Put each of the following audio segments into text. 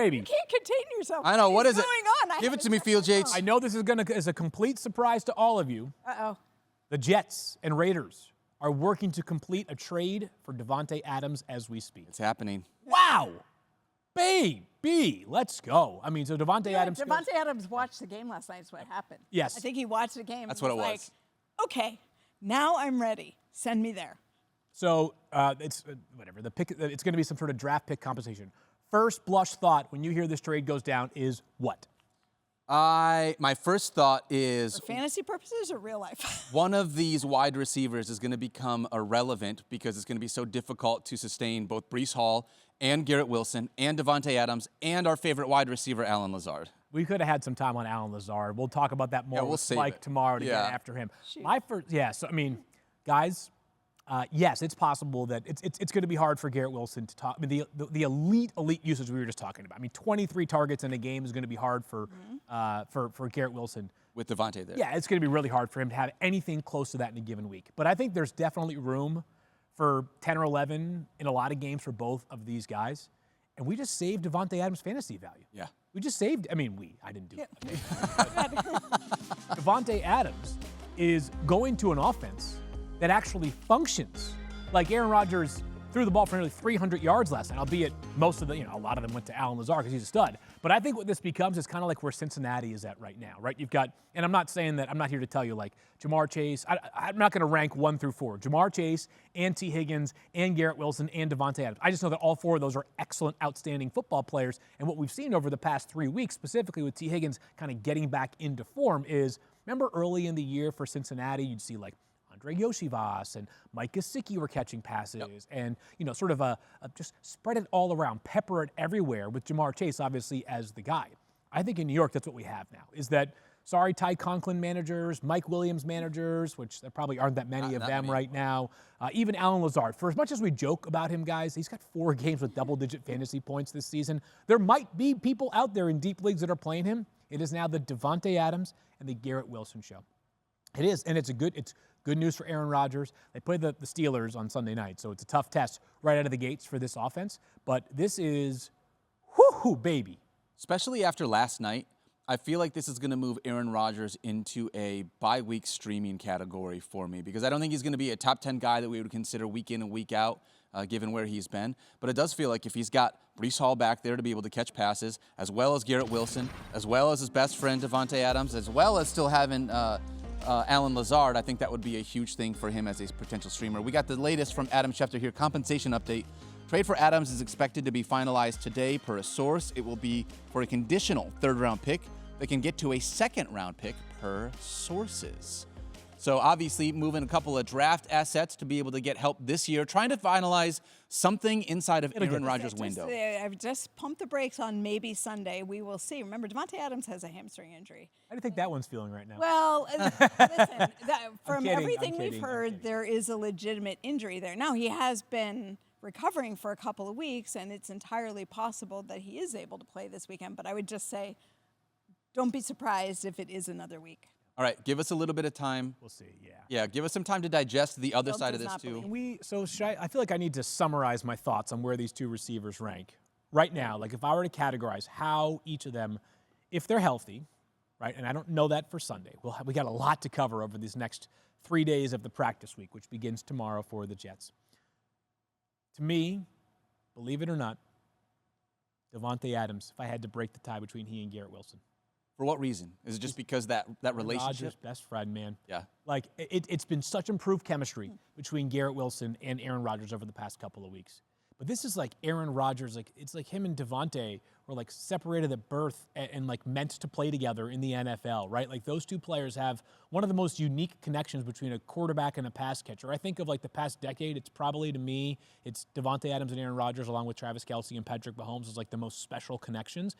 baby. You can't contain yourself. I know. What is it? Going on? Give it to me, Field Yates. I know this is a complete surprise to all of you. Uh-oh. The Jets and Raiders are working to complete a trade for Davante Adams as we speak. It's happening. Wow. Baby, let's go. I mean, so Davante Adams. Davante Adams watched the game last night is what happened. Yes. I think he watched the game. That's what it was. Like, okay, now I'm ready. Send me there. So it's whatever. The pick. It's going to be some sort of draft pick compensation. First blush thought when you hear this trade goes down is what? My first thought is For fantasy purposes or real life? one of these wide receivers is going to become irrelevant because it's going to be so difficult to sustain both Breece Hall and Garrett Wilson and Davante Adams and our favorite wide receiver, Allen Lazard. We could have had some time on Allen Lazard. We'll talk about that more we'll with save Mike it. tomorrow to Yeah. get after him. Shoot. My first, so I mean, guys, yes, it's possible that it's going to be hard for Garrett Wilson to talk. I mean, the elite usage we were just talking about. I mean, 23 targets in a game is going to be hard for Garrett Wilson. With Davante there. Yeah, it's going to be really hard for him to have anything close to that in a given week. But I think there's definitely room for 10 or 11 in a lot of games for both of these guys. And we just saved Davante Adams' fantasy value. Yeah. We just saved, I didn't do it. Davante Adams is going to an offense that actually functions. Like Aaron Rodgers threw the ball for nearly 300 yards last night, albeit most of the, a lot of them went to Allen Lazard because he's a stud. But I think what this becomes is kind of like where Cincinnati is at right now, right? You've got, and I'm not saying that, I'm not here to tell you like Jamar Chase, I'm not going to rank 1 through 4. Jamar Chase and T. Higgins and Garrett Wilson and Davante Adams. I just know that all 4 of those are excellent, outstanding football players. And what we've seen over the past 3 weeks, specifically with T. Higgins kind of getting back into form is, remember early in the year for Cincinnati, you'd see like Andre Yoshivas and Mike Gesicki were catching passes and, sort of just spread it all around, pepper it everywhere with Jamar Chase, obviously, as the guy. I think in New York, that's what we have now, is that, sorry, Ty Conklin managers, Mike Williams managers, which there probably aren't that many of them right now, even Allen Lazard. For as much as we joke about him, guys, he's got 4 games with double-digit fantasy points this season. There might be people out there in deep leagues that are playing him. It is now the Davante Adams and the Garrett Wilson show. It is, and it's good news for Aaron Rodgers. They play the Steelers on Sunday night, so it's a tough test right out of the gates for this offense. But this is, whoo, baby. Especially after last night, I feel like this is going to move Aaron Rodgers into a bye-week streaming category for me because I don't think he's going to be a top 10 guy that we would consider week in and week out, given where he's been. But it does feel like if he's got Breece Hall back there to be able to catch passes, as well as Garrett Wilson, as well as his best friend Davante Adams, as well as still having Allen Lazard, I think that would be a huge thing for him as a potential streamer. We got the latest from Adam Schefter here, compensation update. Trade for Adams is expected to be finalized today per a source. It will be for a conditional 3rd-round pick that can get to a 2nd-round pick per sources. So obviously moving a couple of draft assets to be able to get help this year, trying to finalize something inside of Aaron Rodgers' window. I've just pumped the brakes on maybe Sunday. We will see. Remember, Davante Adams has a hamstring injury. How do you think that one's feeling right now? Well, listen, from kidding, everything I'm we've kidding, heard, there is a legitimate injury there. Now, he has been recovering for a couple of weeks, and it's entirely possible that he is able to play this weekend. But I would just say, don't be surprised if it is another week. All right, give us a little bit of time. We'll see, yeah. Yeah, give us some time to digest the other Field side of does this, not too. believe. I feel like I need to summarize my thoughts on where these 2 receivers rank. Right now, like if I were to categorize how each of them, if they're healthy, right, and I don't know that for Sunday. We got a lot to cover over these next 3 days of the practice week, which begins tomorrow for the Jets. To me, believe it or not, Davante Adams, if I had to break the tie between he and Garrett Wilson. For what reason? Is it just because that relationship? Rodgers' best friend, man. Yeah. Like, it's been such improved chemistry between Garrett Wilson and Aaron Rodgers over the past couple of weeks. But this is like Aaron Rodgers, like it's like him and Davante were like separated at birth and like meant to play together in the NFL, right? Like those 2 players have one of the most unique connections between a quarterback and a pass catcher. I think of like the past decade, it's probably to me, it's Davante Adams and Aaron Rodgers along with Travis Kelce and Patrick Mahomes is like the most special connections.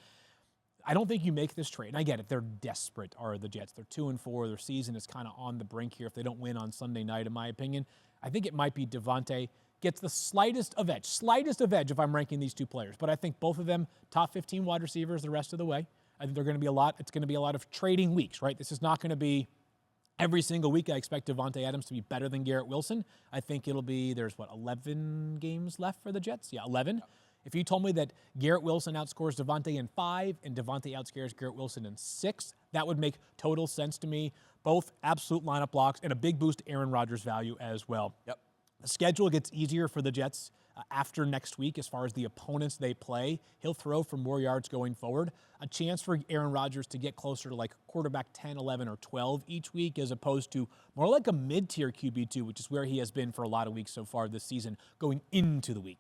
I don't think you make this trade. And I get it. They're desperate, are the Jets. They're 2-4. Their season is kind of on the brink here if they don't win on Sunday night, in my opinion. I think it might be Davante gets the slightest of edge if I'm ranking these 2 players. But I think both of them top 15 wide receivers the rest of the way. I think they're going to be it's going to be a lot of trading weeks, right? This is not going to be every single week. I expect Davante Adams to be better than Garrett Wilson. I think there's 11 games left for the Jets? Yeah, 11. If you told me that Garrett Wilson outscores Davante in 5 and Davante outscores Garrett Wilson in 6, that would make total sense to me. Both absolute lineup blocks and a big boost to Aaron Rodgers' value as well. Yep. The schedule gets easier for the Jets after next week as far as the opponents they play. He'll throw for more yards going forward. A chance for Aaron Rodgers to get closer to like quarterback 10, 11, or 12 each week as opposed to more like a mid-tier QB2, which is where he has been for a lot of weeks so far this season going into the week.